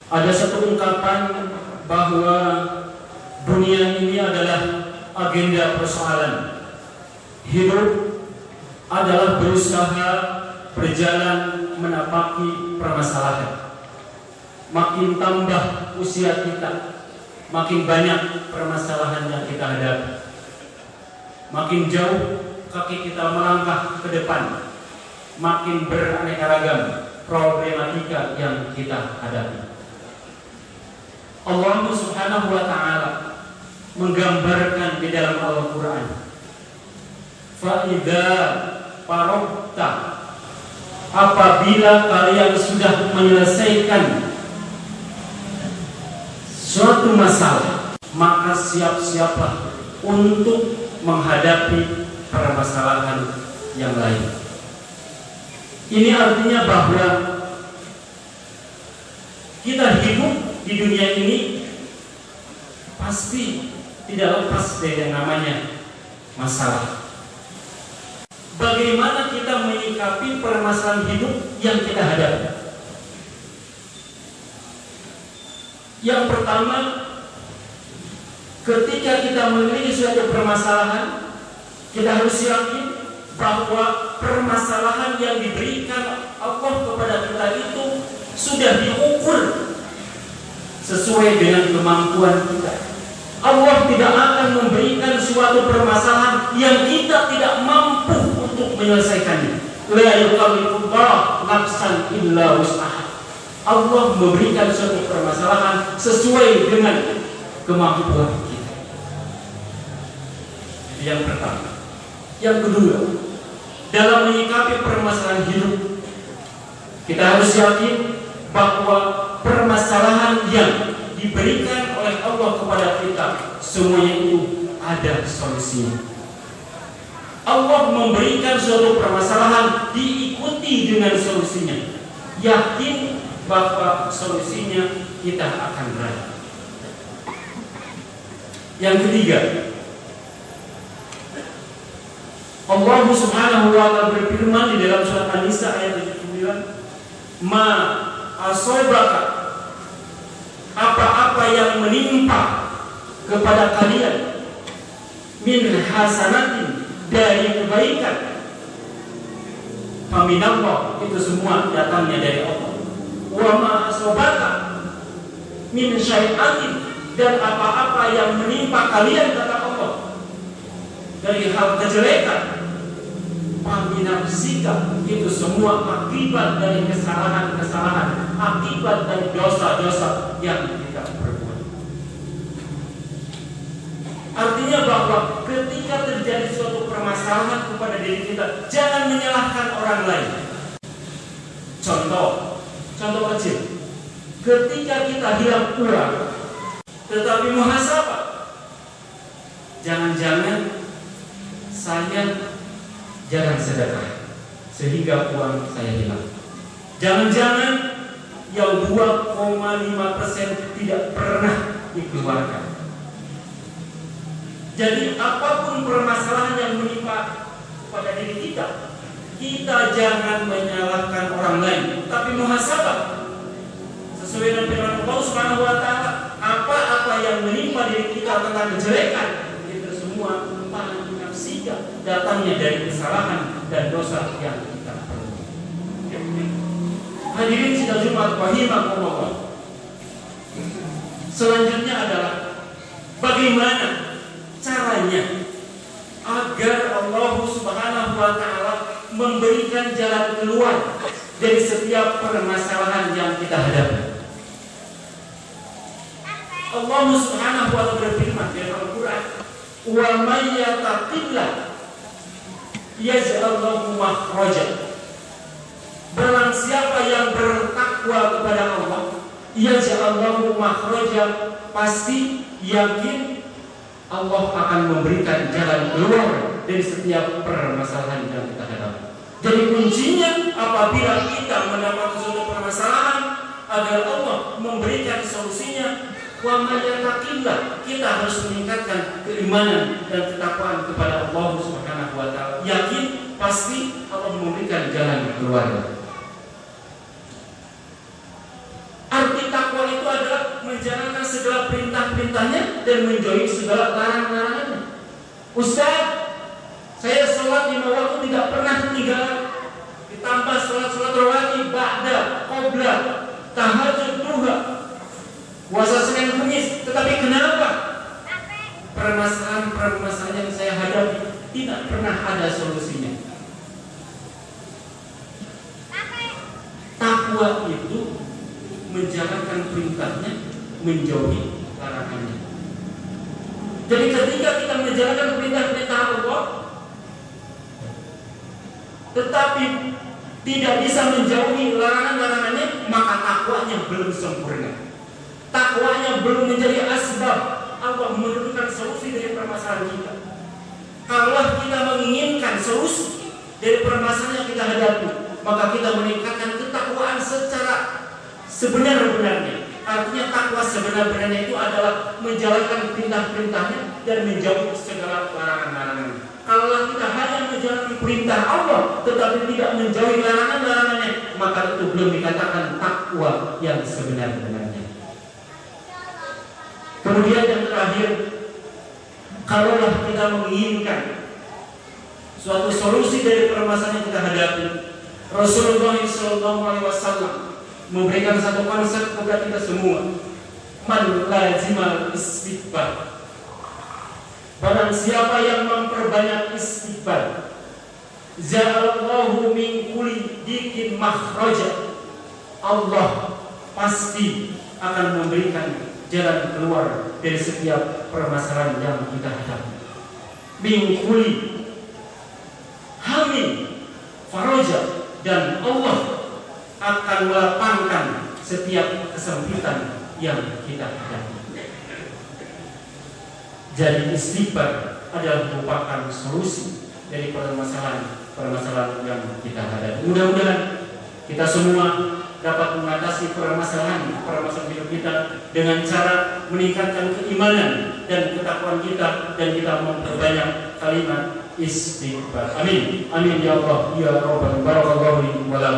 Ada satu ungkapan bahwa dunia ini adalah agenda persoalan. Hidup adalah berusaha berjalan menapaki permasalahan. Makin tambah usia kita, makin banyak permasalahan yang kita hadapi. Makin jauh kaki kita melangkah ke depan, makin beraneka ragam problematika yang kita hadapi. Allah Subhanahu wa ta'ala menggambarkan di dalam Al-Quran, fa'idha faragta, apabila kalian sudah menyelesaikan suatu masalah, maka siap-siaplah untuk menghadapi permasalahan yang lain. Ini artinya bahwa kita hidup di dunia ini pasti tidak lepas dari yang namanya masalah. Bagaimana kita menyikapi permasalahan hidup yang kita hadapi? Yang pertama, ketika kita memiliki suatu permasalahan, kita harus yakin bahwa permasalahan yang diberikan Allah kepada kita itu sudah diukur sesuai dengan kemampuan kita. Allah tidak akan memberikan suatu permasalahan yang kita tidak mampu untuk menyelesaikannya. La yukallifullahu nafsan illa wus'aha. Allah memberikan suatu permasalahan sesuai dengan kemampuan kita. Yang pertama. Yang kedua, dalam menyikapi permasalahan hidup, kita harus yakin bahwa permasalahan yang diberikan oleh Allah kepada kita semuanya itu ada solusinya. Allah memberikan suatu permasalahan, diikuti dengan solusinya. Yakin bahwa solusinya kita akan berada. Yang ketiga, Allah Subhanahu wa ta'ala berfirman di dalam surat An-Nisa ayat 79, ma asobaka, apa-apa yang menimpa kepada kalian, min hasanatin, dari kebaikan, faminallah, itu semua datangnya dari Allah. Wa ma asobaka min syai'atin, dan apa-apa yang menimpa kalian, kata Allah, dari hal kejelekan, paminafsika, itu semua akibat dari kesalahan-kesalahan, akibat dari dosa-dosa yang kita perbuat. Artinya bahwa ketika terjadi suatu permasalahan kepada diri kita, jangan menyalahkan orang lain. Contoh kecil, ketika kita hilang uang, tetapi muhasabah, jangan-jangan saya jarang sedekah sehingga uang saya hilang. Jangan-jangan yang 2,5% tidak pernah dikeluarkan. Jadi apapun permasalahan yang menimpa pada diri kita, kita jangan menyalahkan orang lain, tapi muhasabah sesuai dengan firman Allah Subhanahu wa ta'ala. Apa-apa yang menimpa diri kita tentang kejelekan, itu semua datangnya dari kesalahan dan dosa yang kita perbuat. Hadirin sidang Jumat rahimakumullah. Selanjutnya adalah bagaimana caranya agar Allah Subhanahu wa ta'ala memberikan jalan keluar dari setiap permasalahan yang kita hadapi. Allah Subhanahu wa ta'ala berfirman di Al-Quran, wa may yattaqillah yaj'al lahu makhraja. Barang siapa yang bertakwa kepada Allah, yaj'al lahu makhraja, pasti yakin Allah akan memberikan jalan keluar dari setiap permasalahan yang kita hadapi. Jadi kuncinya apabila kita mendapat suatu permasalahan, agar Allah memberikan solusinya, wa may yattaqillah, kita harus meningkatkan keimanan dan ketakwaan kepada Allah Subhanahu wa ta'ala. Yakin pasti Allah memberikan jalan keluar. Arti takwa itu menjalankan segala perintah-perintahnya dan menjauhi segala larangan-larangannya. Ustaz, saya sholat 5 waktu tidak pernah ketinggalan. Ditambah sholat-sholat rawatib, ba'da, qobla, tahajud, duha, puasa Senin Kamis. Tetapi kenapa permasalahan yang saya hadapi tidak pernah ada solusinya? Takwa itu menjalankan perintahnya, menjauhi larangannya. Jadi ketika kita menjalankan perintah-perintah Allah, tetapi tidak bisa menjauhi larangan-larangannya, maka takwanya belum sempurna. Takwanya belum menjadi asbab Allah menentukan solusi dari permasalahan kita. Kalau kita menginginkan solusi dari permasalahan yang kita hadapi, maka kita meningkatkan ketakwaan secara sebenar-benarnya. Artinya takwa sebenar-benarnya itu adalah menjalankan perintah-perintahnya dan menjauhi segala larangan-larangannya. Kalau kita hanya menjalankan perintah Allah tetapi tidak menjauhi larangan-larangannya, maka itu belum dikatakan takwa yang sebenar-benarnya. Kemudian yang terakhir, kalaulah kita menginginkan suatu solusi dari permasalahan yang kita hadapi, Rasulullah SAW memberikan satu konsep kepada kita semua. Man lazimal istighfar. Barang siapa yang memperbanyak istighfar, ja'alallahu min kulli dikin makhraja. Allah pasti akan memberikan jalan keluar dari setiap permasalahan yang kita hadapi. Min kulli hamin faraja, dan Allah akan melapangkan setiap kesempitan yang kita hadapi. Jadi istighfar adalah merupakan solusi dari permasalahan yang kita hadapi. Mudah-mudahan kita semua dapat mengatasi permasalahan hidup kita dengan cara meningkatkan keimanan dan ketakwaan kita, dan kita memperbanyak kalimat istighfar. Amin. Amin ya Allah ya Rabbal barakallahu li wa lakum.